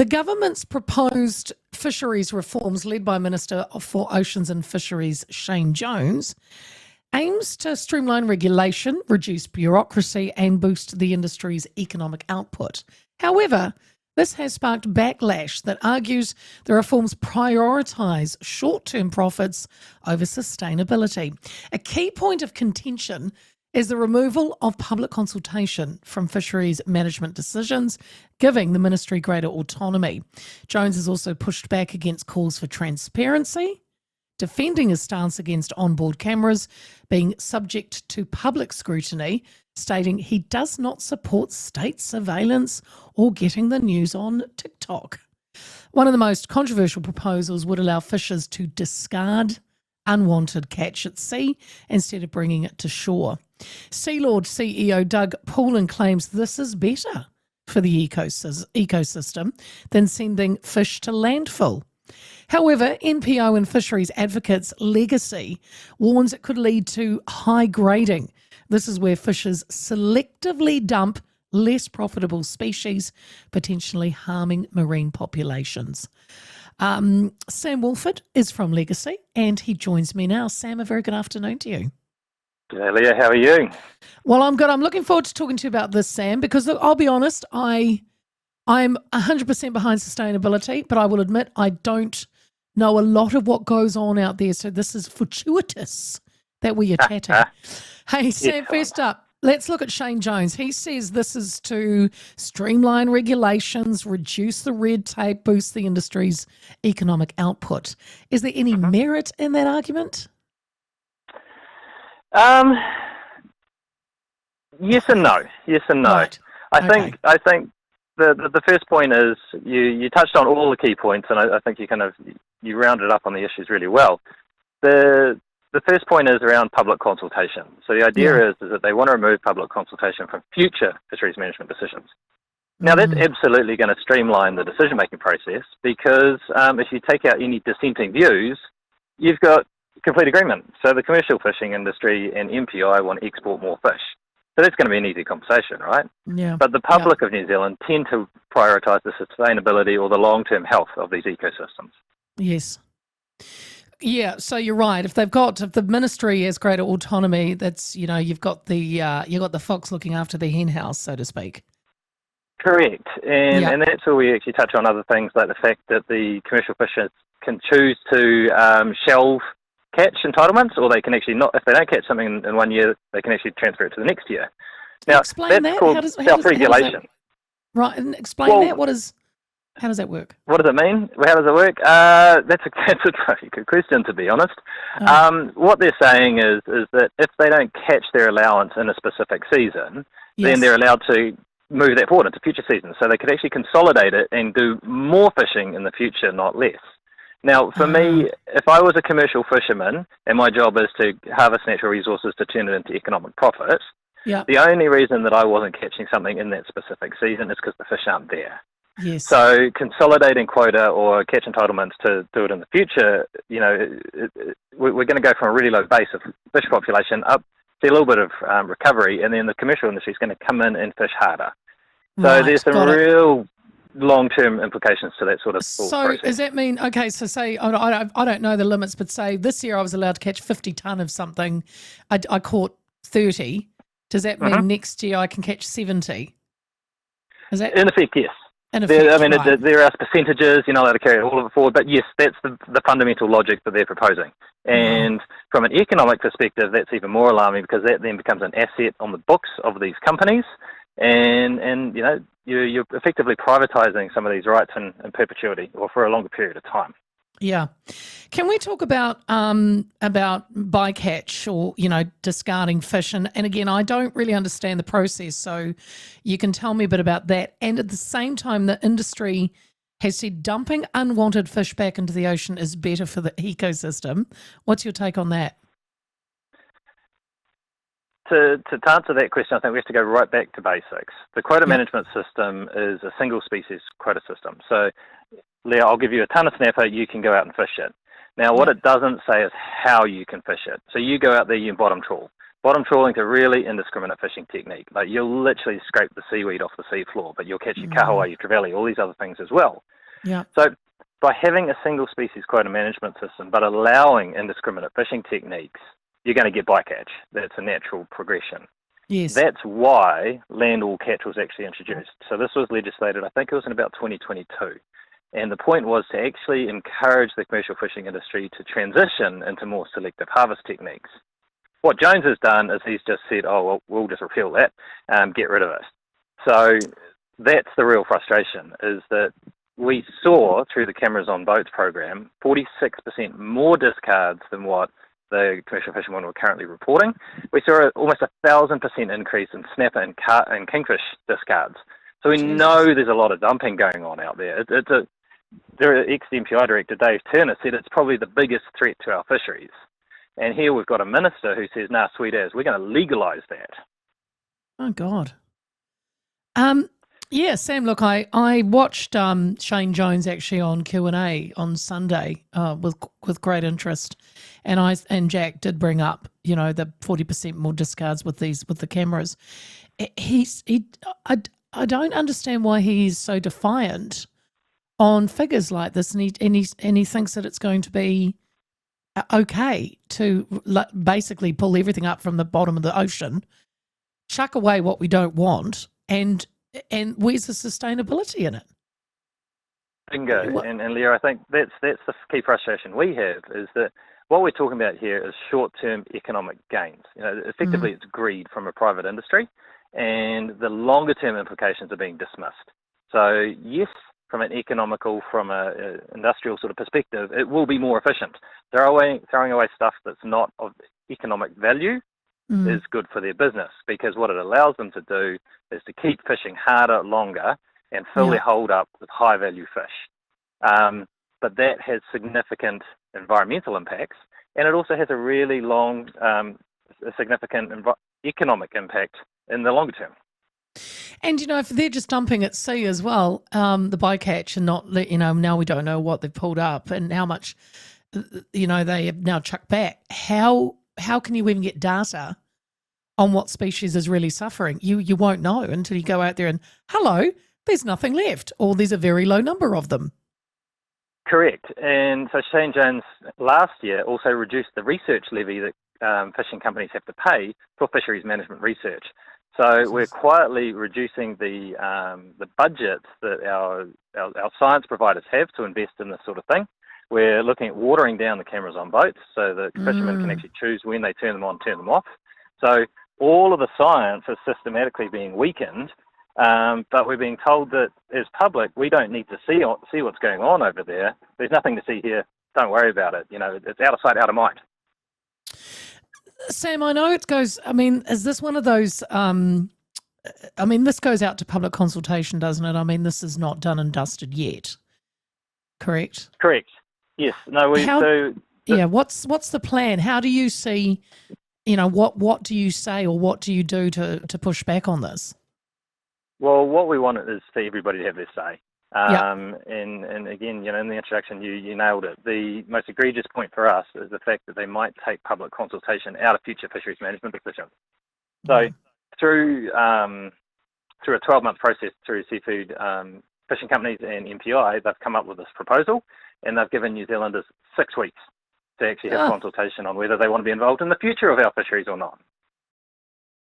The government's proposed fisheries reforms, led by Minister for Oceans and Fisheries Shane Jones, aims to streamline regulation, reduce bureaucracy and boost the industry's economic output. However, this has sparked backlash that argues the reforms prioritise short-term profits over sustainability. A key point of contention is the removal of public consultation from fisheries management decisions, giving the ministry greater autonomy. Jones has also pushed back against calls for transparency, defending his stance against onboard cameras being subject to public scrutiny, stating he does not support state surveillance or getting the news on TikTok. One of the most controversial proposals would allow fishers to discard unwanted catch at sea instead of bringing it to shore. Sealord CEO Doug Poulin claims this is better for the ecosystem than sending fish to landfill. However, NPO and fisheries advocates LegaSea warns it could lead to high grading. This is where fishers selectively dump less profitable species, potentially harming marine populations. Sam Woolford is from LegaSea and he joins me now. Sam, a very good afternoon to you. G'day, Leah. How are you? Well, I'm good. I'm looking forward to talking to you about this, Sam, because look, I'll be honest, I'm 100% behind sustainability, but I will admit I don't know a lot of what goes on out there. So this is fortuitous that we are chatting. Hey, Sam, first up, let's look at Shane Jones. He says this is to streamline regulations, reduce the red tape, boost the industry's economic output. Is there any merit in that argument? Yes and no. Yes and no. Right. I think the first point is you touched on all the key points, and I think you rounded up on the issues really well. The first point is around public consultation. So the idea is that they want to remove public consultation from future fisheries management decisions. Now that's absolutely going to streamline the decision-making process because if you take out any dissenting views, you've got complete agreement. So the commercial fishing industry and MPI want to export more fish. So that's going to be an easy conversation, right? Yeah. But the public of New Zealand tend to prioritise the sustainability or the long-term health of these ecosystems. Yes. Yeah, so you're right. If the ministry has greater autonomy, that's, you've got the fox looking after the hen house, so to speak. Correct. And that's where we actually touch on other things like the fact that the commercial fishers can choose to shelve catch entitlements, or they can actually not, if they don't catch something in 1 year, they can actually transfer it to the next year. Now, explain that's that. called self-regulation. Right, and explain that. How does that work? What does it mean? How does it work? That's a very good question, to be honest. What they're saying is that if they don't catch their allowance in a specific season, then they're allowed to move that forward into future seasons. So they could actually consolidate it and do more fishing in the future, not less. Now, for me, if I was a commercial fisherman and my job is to harvest natural resources to turn it into economic profit, the only reason that I wasn't catching something in that specific season is because the fish aren't there. Yes. So consolidating quota or catch entitlements to do it in the future, we're going to go from a really low base of fish population up to a little bit of recovery, and then the commercial industry is going to come in and fish harder. So there's some real long-term implications to that sort of process. Does that mean, so say, I don't know the limits, but say this year I was allowed to catch 50 tonne of something, I caught 30. Does that mean next year I can catch 70? Is that in effect? Yes. There are percentages, you're not allowed to carry all of it forward, but yes, that's the fundamental logic that they're proposing. And from an economic perspective, that's even more alarming because that then becomes an asset on the books of these companies, and you're effectively privatising some of these rights in perpetuity or for a longer period of time. Yeah. Can we talk about bycatch or, discarding fish? And again, I don't really understand the process, so you can tell me a bit about that. And at the same time, the industry has said dumping unwanted fish back into the ocean is better for the ecosystem. What's your take on that? To answer that question, I think we have to go right back to basics. The quota management system is a single species quota system. So, Leah, I'll give you a ton of snapper, you can go out and fish it. Now, what it doesn't say is how you can fish it. So you go out there, you bottom trawl. Bottom trawling is a really indiscriminate fishing technique. Like, you'll literally scrape the seaweed off the seafloor, but you'll catch your kahawai, your trevally, all these other things as well. Yeah. So by having a single species quota management system, but allowing indiscriminate fishing techniques, you're going to get bycatch. That's a natural progression. Yes. That's why land all catch was actually introduced. So this was legislated, I think it was in about 2022. And the point was to actually encourage the commercial fishing industry to transition into more selective harvest techniques. What Jones has done is he's just said, oh, well, we'll just repeal that, get rid of it. So that's the real frustration, is that we saw through the Cameras on Boats program 46% more discards than what the commercial fishermen were currently reporting. We saw almost 1,000% increase in snapper and kingfish discards. So we know there's a lot of dumping going on out there. The ex-MPI director, Dave Turner, said it's probably the biggest threat to our fisheries. And here we've got a minister who says, nah, sweet as, we're going to legalise that. Oh, God. Yeah, Sam, look, I watched Shane Jones actually on Q&A on Sunday with great interest. And Jack did bring up, the 40% more discards with the cameras. I don't understand why he's so defiant on figures like this, and he thinks that it's going to be okay to basically pull everything up from the bottom of the ocean, chuck away what we don't want, and where's the sustainability in it? Bingo. And Leah, I think that's the key frustration we have, is that what we're talking about here is short-term economic gains. Effectively, it's greed from a private industry, and the longer-term implications are being dismissed. So yes, from an economical, from a industrial sort of perspective, it will be more efficient. Throwing away stuff that's not of economic value is good for their business, because what it allows them to do is to keep fishing harder, longer, and fill their hold up with high-value fish. But that has significant environmental impacts, and it also has a really long, significant economic impact in the longer term. And, if they're just dumping at sea as well, the bycatch, and not, now we don't know what they've pulled up and how much, they have now chucked back. How can you even get data on what species is really suffering? You won't know until you go out there and, hello, there's nothing left, or there's a very low number of them. Correct. And so Shane Jones last year also reduced the research levy that fishing companies have to pay for fisheries management research. So we're quietly reducing the budgets that our science providers have to invest in this sort of thing. We're looking at watering down the cameras on boats so that fishermen can actually choose when they turn them on, turn them off. So all of the science is systematically being weakened, but we're being told that as public, we don't need to see what's going on over there. There's nothing to see here. Don't worry about it. It's out of sight, out of mind. Sam, I know it goes, is this one of those, this goes out to public consultation, doesn't it? This is not done and dusted yet, correct? Correct. Yes. No, what's the plan? How do you see, what do you say, or what do you do to push back on this? Well, what we want is for everybody to have their say. And again, in the introduction, you nailed it. The most egregious point for us is the fact that they might take public consultation out of future fisheries management decisions. So through a 12-month process through seafood fishing companies and MPI, they've come up with this proposal, and they've given New Zealanders 6 weeks to actually have consultation on whether they want to be involved in the future of our fisheries or not.